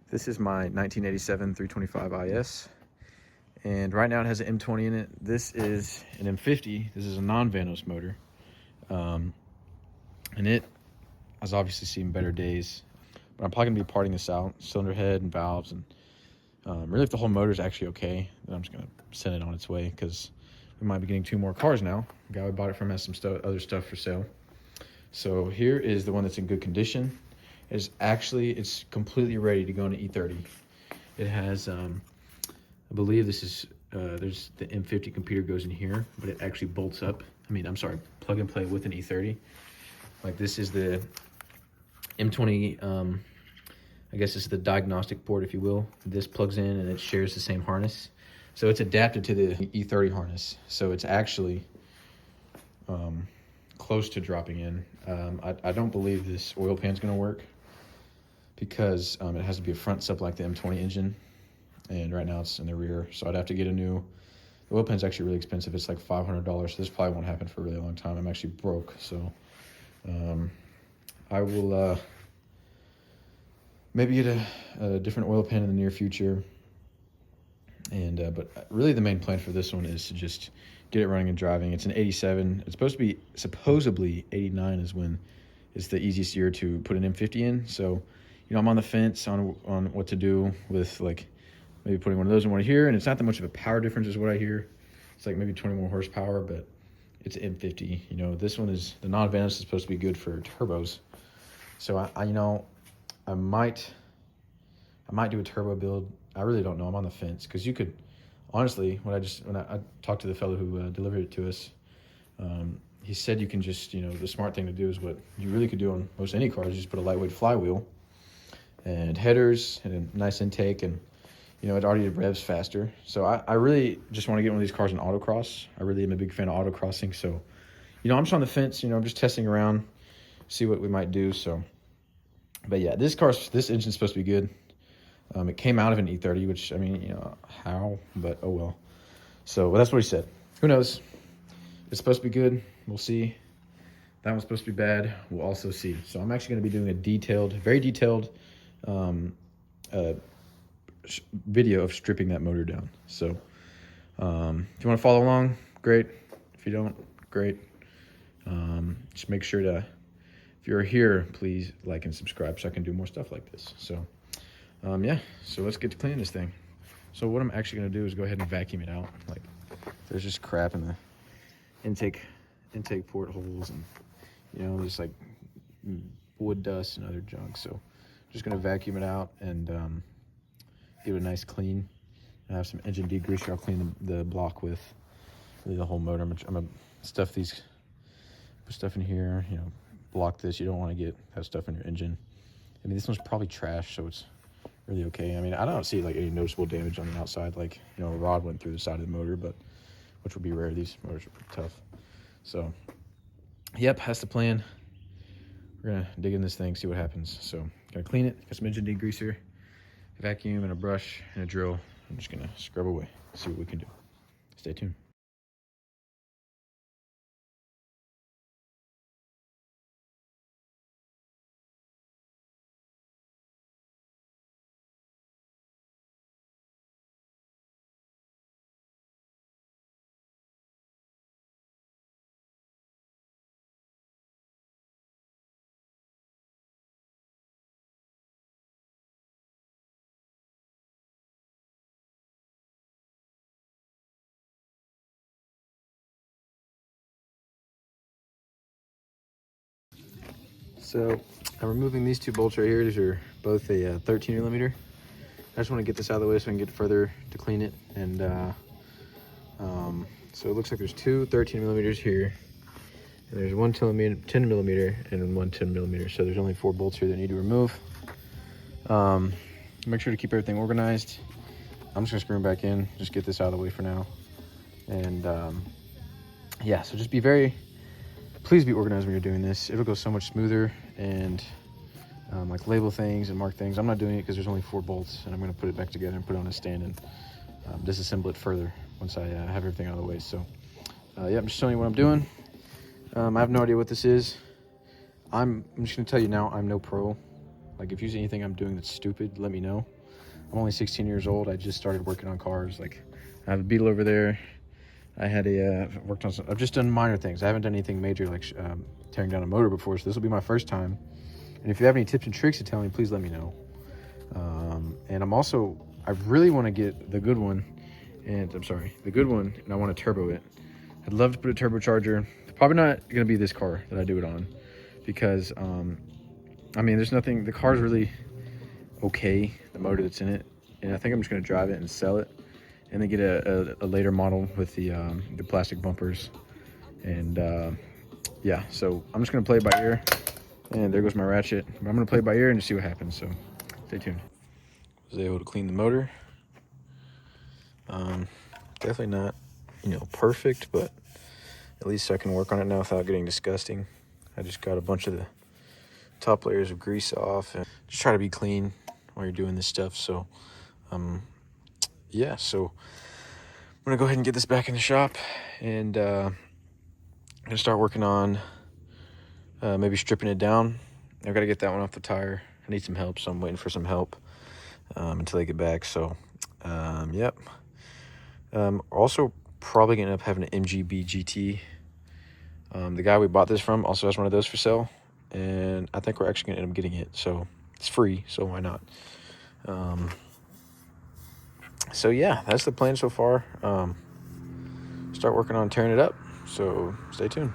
This is my 1987 325 IS, and right now it has an M20 in it. This is an M50. This is a non-vanos motor, and it has obviously seen better days. But I'm probably gonna be parting this out, cylinder head and valves, and really if the whole motor is actually okay, then I'm just gonna send it on its way because we might be getting 2 more cars now. The guy we bought it from has some other stuff for sale. So here is the one that's in good condition. It's completely ready to go into E30. It has, I believe this is, there's the M50 computer goes in here, but it actually bolts up. I'm sorry, plug and play with an E30. Like this is the M20, I guess this is the diagnostic port, if you will. This plugs in and it shares the same harness. So it's adapted to the E30 harness. So it's actually close to dropping in. I don't believe this oil pan's gonna work because it has to be a front sub like the M20 engine, and right now it's in the rear. So I'd have to get a new, the oil pan's actually really expensive. It's like $500, so this probably won't happen for a really long time. I'm actually broke, so I will maybe get a different oil pan in the near future. And but really the main plan for this one is to just get it running and driving. It's an 87. It's supposed to be, supposedly 89 is when it's the easiest year to put an M50 in. So, you know, I'm on the fence on what to do with, like, maybe putting one of those in one here. And it's not that much of a power difference is what I hear. It's like maybe 20 more horsepower, but it's an M50. You know, this one is, the non-vanos is supposed to be good for turbos. So I you know, I might do a turbo build. I really don't know. I'm on the fence because you could, honestly, when I talked to the fellow who delivered it to us, he said you can just, you know, the smart thing to do is what you really could do on most any cars, just put a lightweight flywheel and headers and a nice intake, and, you know, it already revs faster. So I really just want to get one of these cars in autocross. I really am a big fan of autocrossing. So, you know, I'm just on the fence, you know, I'm just testing around, see what we might do. So, but yeah, this engine's supposed to be good. It came out of an E30, which, I mean, you know, how, but oh well. So that's what he said. Who knows? It's supposed to be good. We'll see. That one's supposed to be bad. We'll also see. So I'm actually going to be doing a detailed, very detailed video of stripping that motor down. So if you want to follow along, great. If you don't, great. Just make sure to, if you're here, please like and subscribe so I can do more stuff like this. So yeah, so let's get to cleaning this thing. So what I'm actually going to do is go ahead and vacuum it out. Like, there's just crap in the intake port holes, and, you know, there's like wood dust and other junk. So just going to vacuum it out and give it a nice clean. I have some engine degreaser I'll clean the block with, really the whole motor. I'm gonna stuff these, put stuff in here, you know, block this. You don't want to have stuff in your engine. I mean, this one's probably trash, so it's really okay. I mean, I don't see like any noticeable damage on the outside, like, you know, a rod went through the side of the motor, but which would be rare. These motors are pretty tough. So yep, that's the plan. We're gonna dig in this thing, see what happens. So gonna clean it, got some engine degreaser, a vacuum and a brush and a drill. I'm just gonna scrub away, see what we can do. Stay tuned. So I'm removing these 2 bolts right here. These are both a 13 millimeter. I just want to get this out of the way so I can get further to clean it. And so it looks like there's 2 13 millimeters here, and there's 1 10 millimeter and 1 10 millimeter. So there's only 4 bolts here that need to remove. Make sure to keep everything organized. I'm just gonna screw them back in, just get this out of the way for now. And yeah, so just please be organized when you're doing this. It'll go so much smoother. And like label things and mark things. I'm not doing it because there's only 4 bolts, and I'm going to put it back together and put it on a stand and disassemble it further once I have everything out of the way. So yeah, I'm just showing you what I'm doing. I have no idea what this is. I'm just going to tell you now, I'm no pro. Like, if you see anything I'm doing that's stupid, let me know. I'm only 16 years old. I just started working on cars. Like, I have a Beetle over there. I had worked on some, I've just done minor things. I haven't done anything major like tearing down a motor before, so this will be my first time. And if you have any tips and tricks to tell me, please let me know. And I really want to get the good one, and I want to turbo it. I'd love to put a turbocharger. Probably not going to be this car that I do it on, because, I mean, there's nothing, the car's really okay, the motor that's in it, and I think I'm just going to drive it and sell it, and then get a later model with the plastic bumpers. And yeah, so I'm just going to play it by ear, and there goes my ratchet. But I'm going to play it by ear and just see what happens, so stay tuned. Was able to clean the motor. Definitely not, perfect, but at least I can work on it now without getting disgusting. I just got a bunch of the top layers of grease off, and just try to be clean while you're doing this stuff. So yeah, so I'm gonna go ahead and get this back in the shop, and I'm gonna start working on maybe stripping it down. I've got to get that one off the tire. I need some help, so I'm waiting for some help until they get back. So yep. Also probably gonna end up having an MGB GT. The guy we bought this from also has one of those for sale, and I think we're actually gonna end up getting it. So it's free, so why not? So yeah, that's the plan so far. Start working on tearing it up, so stay tuned.